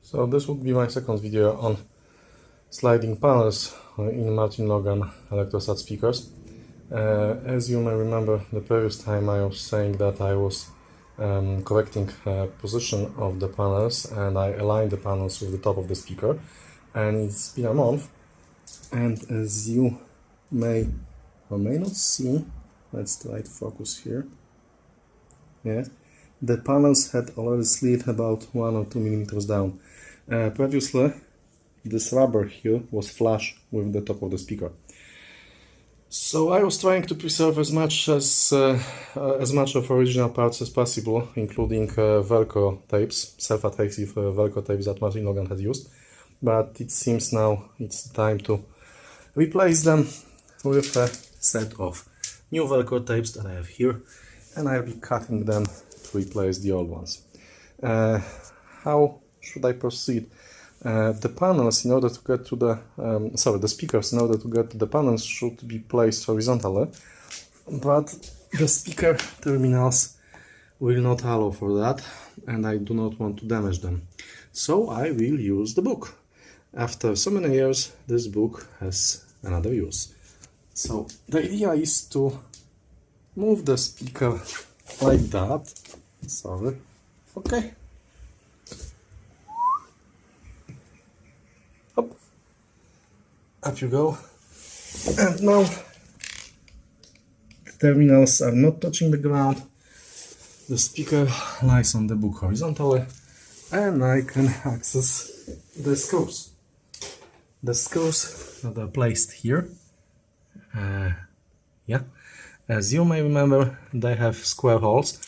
So this would be my second video on sliding panels in Martin Logan electrostat speakers. As you may remember, the previous time I was saying that I was correcting position of the panels, and I aligned the panels with the top of the speaker, and it's been a month, and as you may or may not see, let's try to focus here. Yes, the panels had already slid about 1 or 2 millimeters down. Previously, this rubber here was flush with the top of the speaker. So I was trying to preserve as much of original parts as possible, including velcro tapes, self-adhesive velcro tapes that Martin Logan had used. But it seems now it's time to replace them with a set of new velcro tapes that I have here, and I'll be cutting them to replace the old ones. How should I proceed? The panels, in order to get to the the speakers, in order to get to the panels, should be placed horizontally, but the speaker terminals will not allow for that, and I do not want to damage them. So I will use the book. After so many years, this book has another use. So the idea is to move the speaker like that. Sorry. Okay. Hop. Up you go. And now terminals are not touching the ground. The speaker lies on the book horizontally, and I can access the screws. The screws that are placed here. As you may remember, they have square holes,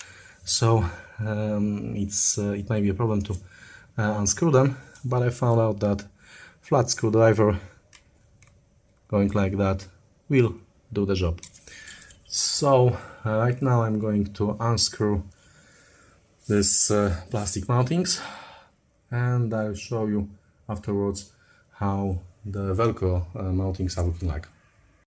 so it may be a problem to unscrew them, but I found out that flat screwdriver going like that will do the job. So right now I'm going to unscrew this plastic mountings, and I'll show you afterwards how the velcro mountings are looking like.